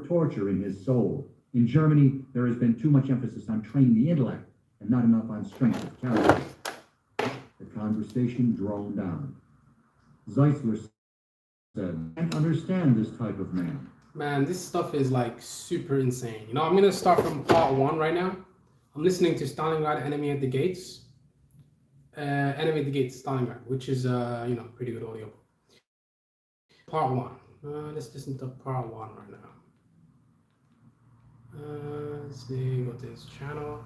torture in his soul. In Germany, there has been too much emphasis on training the intellect and not enough on strength of character. The conversation droned on. Zeisler said, "I can't understand this type of man." Man, this stuff is like super insane. You know, I'm gonna start from part 1 right now. I'm listening to Stalingrad, Enemy at the Gates. Enemy at the Gates, Stalingrad, which is pretty good audio. Part 1. Let's listen to part 1 right now. Let's see, go to his channel.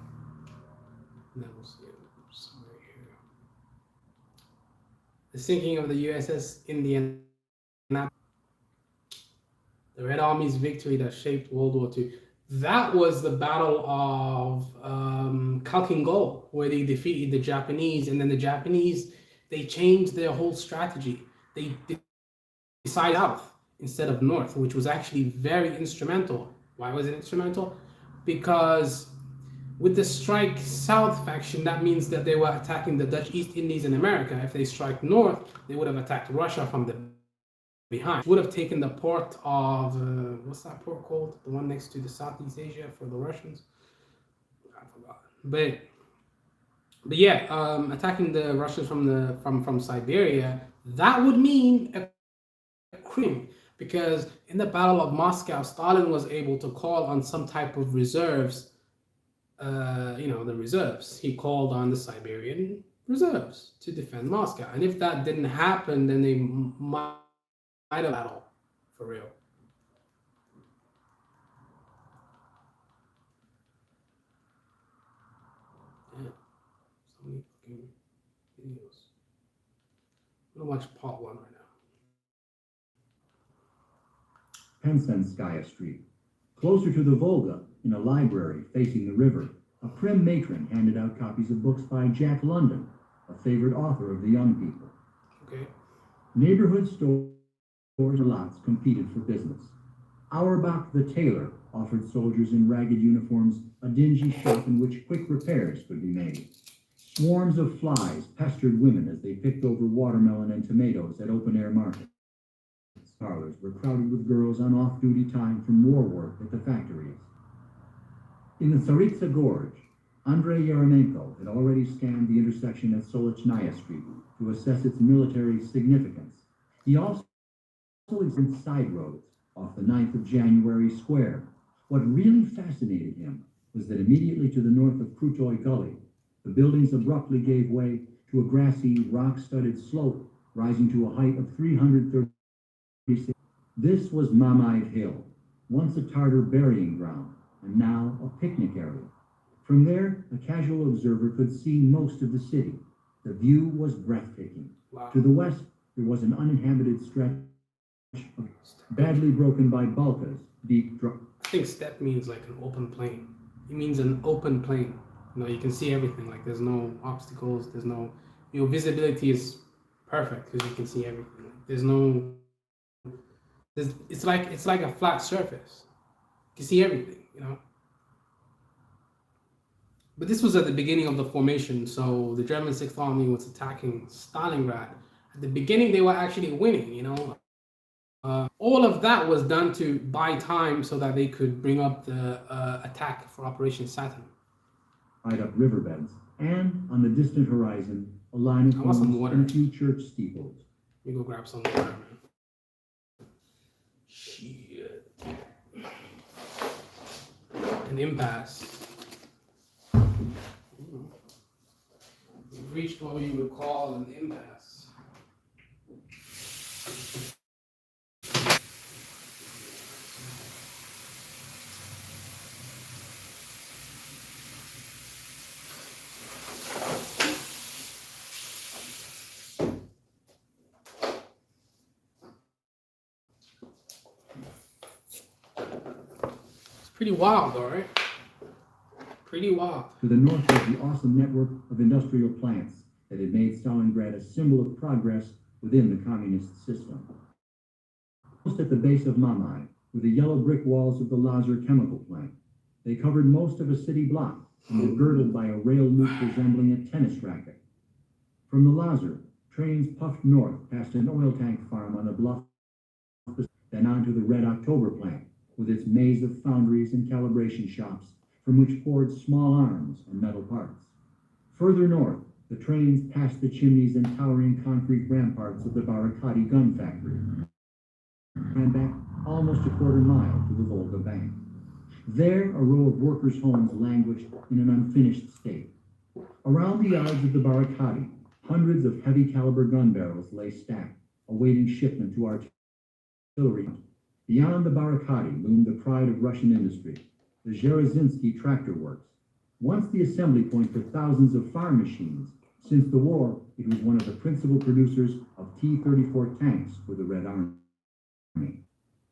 And then we'll see it somewhere here. The sinking of the USS Indianapolis. The Red Army's victory that shaped World War II. That was the Battle of Khalkhin Gol, where they defeated the Japanese, and then the Japanese, they changed their whole strategy. They decided south instead of north, which was actually very instrumental. Why was it instrumental? Because with the strike south faction, that means that they were attacking the Dutch East Indies in America. If they strike north, they would have attacked Russia from the behind. Would have taken the port of what's that port called? The one next to the Southeast Asia for the Russians. I forgot. But yeah, attacking the Russians from Siberia. That would mean a Crimea, because in the Battle of Moscow, Stalin was able to call on some type of reserves. The reserves. He called on the Siberian reserves to defend Moscow, and if that didn't happen, then they might have battle for real. Yeah, so many fucking videos. I'm gonna watch part 1 right now. Pensenskaya Street. Closer to the Volga, in a library facing the river, a prim matron handed out copies of books by Jack London, a favorite author of the young people. Okay. Neighborhood stores and lots competed for business. Auerbach the tailor offered soldiers in ragged uniforms a dingy shop in which quick repairs could be made. Swarms of flies pestered women as they picked over watermelon and tomatoes at open-air markets. Parlors were crowded with girls on off-duty time from war work at the factories. In the Tsaritsa Gorge, Andrei Yeremenko had already scanned the intersection at Solichnaya Street to assess its military significance. He also examined side roads off the 9th of January Square. What really fascinated him was that immediately to the north of Krutoy Gully, the buildings abruptly gave way to a grassy, rock-studded slope rising to a height of 336. This was Mamayev Hill, once a Tartar burying ground, and now a picnic area. From there, a casual observer could see most of the city. The view was breathtaking. Wow. To the west, there was an uninhabited stretch badly broken by Balkas, deep drop. I think steppe means like an open plain. It means an open plain. You can see everything. Like there's no obstacles. There's no, your visibility is perfect because you can see everything. It's like a flat surface. You can see everything. But this was at the beginning of the formation, so the German 6th Army was attacking Stalingrad. At the beginning, they were actually winning, all of that was done to buy time so that they could bring up the attack for Operation Saturn. Right up riverbeds, and on the distant horizon, a line of homes and a few church steeples. Let me go grab some water, man. Shit. An impasse. We've reached what we would call an impasse. It's pretty wild, though, right? Pretty wild. To the north was the awesome network of industrial plants that had made Stalingrad a symbol of progress within the communist system. Almost at the base of Mamayev were the yellow brick walls of the Lazar chemical plant. They covered most of a city block and were girdled by a rail loop resembling a tennis racket. From the Lazar, trains puffed north past an oil tank farm on a bluff, then on to the Red October plant, with its maze of foundries and calibration shops from which poured small arms and metal parts. Further north, the trains passed the chimneys and towering concrete ramparts of the Barakati gun factory, and back almost a quarter mile to the Volga Bank. There, a row of workers' homes languished in an unfinished state. Around the yards of the Barakati, hundreds of heavy caliber gun barrels lay stacked, awaiting shipment to artillery. Beyond the Barakati loomed the pride of Russian industry, the Zherezinsky Tractor Works. Once the assembly point for thousands of farm machines, since the war, it was one of the principal producers of T-34 tanks for the Red Army.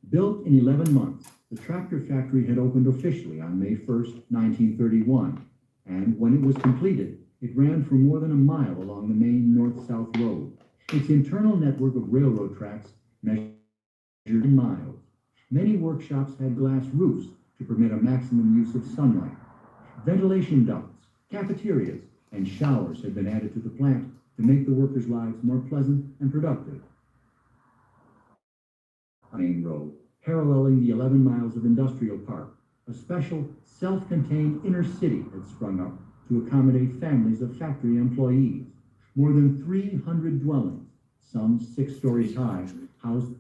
Built in 11 months, the tractor factory had opened officially on May 1st, 1931, and when it was completed, it ran for more than a mile along the main north-south road. Its internal network of railroad tracks measured in miles. Many workshops had glass roofs to permit a maximum use of sunlight. Ventilation ducts, cafeterias, and showers had been added to the plant to make the workers' lives more pleasant and productive. Main road, paralleling the 11 miles of industrial park, a special, self-contained inner city had sprung up to accommodate families of factory employees. More than 300 dwellings, some 6 stories high, housed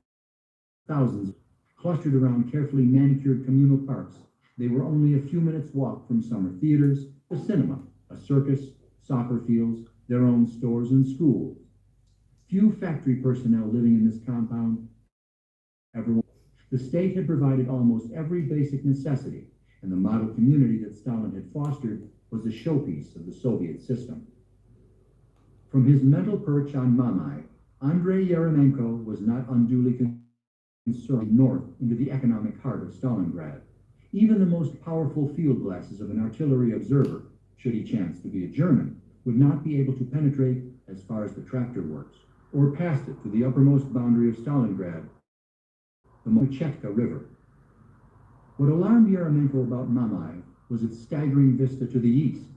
thousands. Clustered around carefully manicured communal parks, they were only a few minutes' walk from summer theaters, the cinema, a circus, soccer fields, their own stores and schools. Few factory personnel living in this compound. The state had provided almost every basic necessity, and the model community that Stalin had fostered was a showpiece of the Soviet system. From his mental perch on Mamai, Andrei Yeremenko was not unduly concerned north into the economic heart of Stalingrad. Even the most powerful field glasses of an artillery observer, should he chance to be a German, would not be able to penetrate as far as the tractor works, or past it to the uppermost boundary of Stalingrad, the Mochetka River. What alarmed Yeremenko about Mamai was its staggering vista to the east,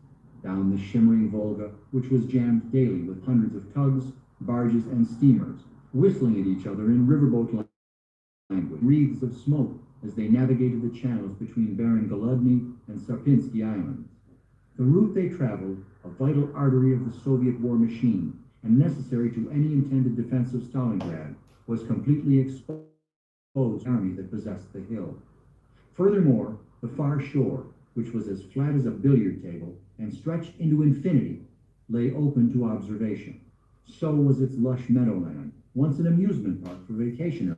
down the shimmering Volga, which was jammed daily with hundreds of tugs, barges, and steamers, whistling at each other in riverboat language, wreaths of smoke as they navigated the channels between Baron Golodny and Sarpinsky Islands. The route they traveled, a vital artery of the Soviet war machine and necessary to any intended defense of Stalingrad, was completely exposed to the army that possessed the hill. Furthermore, the far shore, which was as flat as a billiard table and stretched into infinity, lay open to observation. So was its lush meadowland, once an amusement park for vacationers,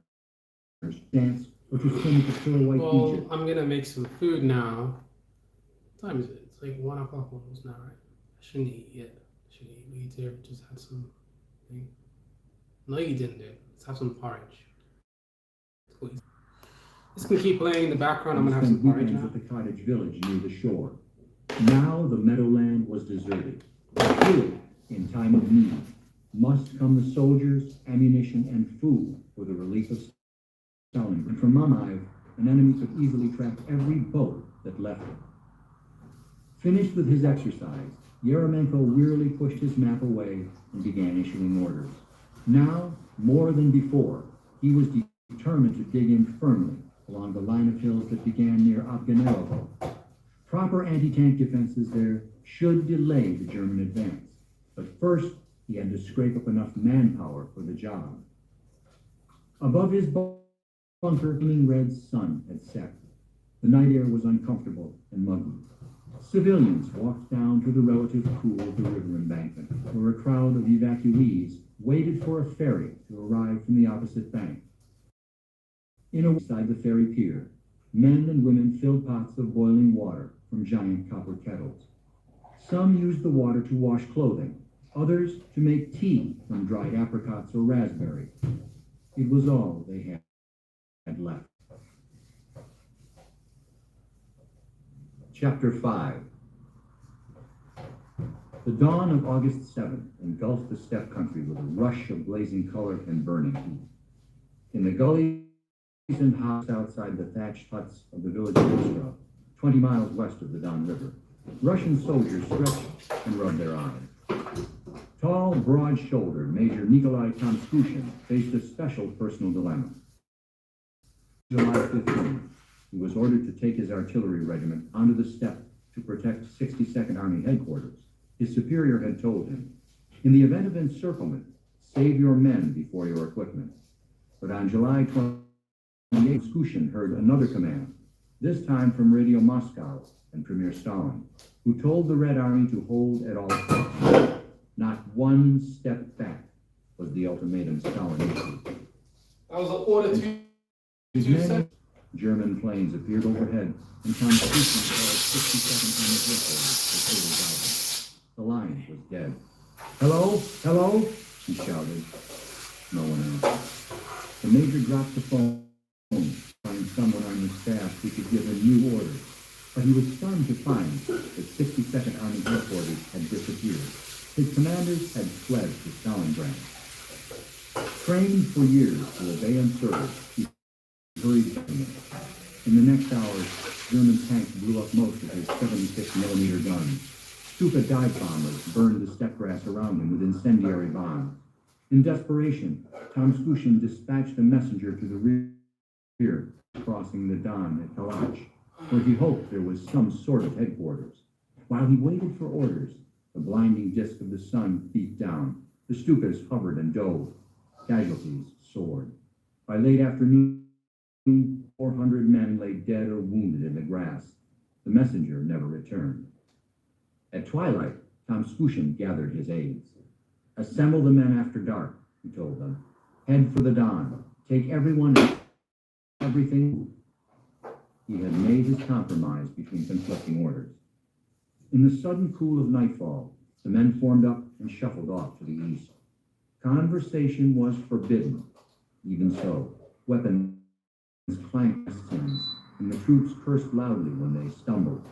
dance, or to swim at the pure white beaches. I'm gonna make some food now. What time is it? It's like 1 o'clock almost now, right? I shouldn't eat yet. I should eat later. Just had some thing. No, you didn't do it. Let's have some porridge. Please. This can keep playing in the background. I'm gonna have some porridge now. At the cottage village near the shore. Now the meadowland was deserted. Through it, in time of need, must come the soldiers, ammunition, and food for the relief of Stalingrad. And from Mamaev, an enemy could easily track every boat that left it. Finished with his exercise, Yeremenko wearily pushed his map away and began issuing orders. Now, more than before, he was determined to dig in firmly along the line of hills that began near Afganelovo. Proper anti-tank defenses there should delay the German advance, but first he had to scrape up enough manpower for the job. Above his bunker, the red sun had set. The night air was uncomfortable and muggy. Civilians walked down to the relative cool of the river embankment, where a crowd of evacuees waited for a ferry to arrive from the opposite bank. Inside the ferry pier, men and women filled pots of boiling water from giant copper kettles. Some used the water to wash clothing, others to make tea from dried apricots or raspberries. It was all they had left. Chapter 5. The dawn of August 7th engulfed the steppe country with a rush of blazing color and burning heat. In the gullies and houses outside the thatched huts of the village of Ostrov, 20 miles west of the Don River, Russian soldiers stretched and rubbed their eyes. Tall, broad-shouldered Major Nikolai Tomskushin faced a special personal dilemma. July 15th, He was ordered to take his artillery regiment onto the steppe to protect 62nd Army headquarters. His superior had told him, "In the event of encirclement, save your men before your equipment." But on July 28th, Skushin heard another command, this time from Radio Moscow and Premier Stalin, who told the Red Army to hold at all costs. Not one step back was the ultimatum Stalin issued. That was an order to His men, German planes appeared overhead, and Tom Skushin called 62nd Army headquarters for total guidance. The line was dead. "Hello? Hello?" he shouted. No one answered. The major dropped the phone to find someone on the staff who could give him new orders, but he was stunned to find that 62nd Army headquarters had disappeared. His commanders had fled to Stalingrad. Trained for years to obey and serve, he hurried from it. In the next hours, German tanks blew up most of his 76mm guns. Stupid dive bombers burned the steppe grass around him with incendiary bombs. In desperation, Tom Skushin dispatched a messenger to the rear, crossing the Don at Kalach, where he hoped there was some sort of headquarters. While he waited for orders, the blinding disk of the sun beat down. The Stukas hovered and dove. Casualties soared. By late afternoon, 400 men lay dead or wounded in the grass. The messenger never returned. At twilight, Tom Skushin gathered his aides. "Assemble the men after dark," he told them. "Head for the Don. Take everyone and everything." He had made his compromise between conflicting orders. In the sudden cool of nightfall, the men formed up and shuffled off to the east. Conversation was forbidden. Even so, weapons clanked past and the troops cursed loudly when they stumbled.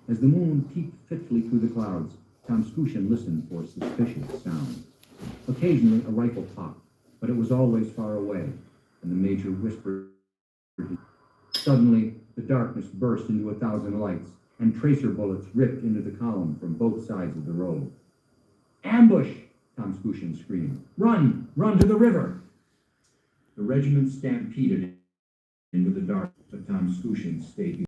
As the moon peeped fitfully through the clouds, Tom Skushin listened for suspicious sounds. Occasionally a rifle popped, but it was always far away, and the major whispered. Suddenly, the darkness burst into 1,000 lights, and tracer bullets ripped into the column from both sides of the road. "Ambush!" Tom Skushin screamed. "Run! Run to the river!" The regiment stampeded into the dark, but Tom Skushin stayed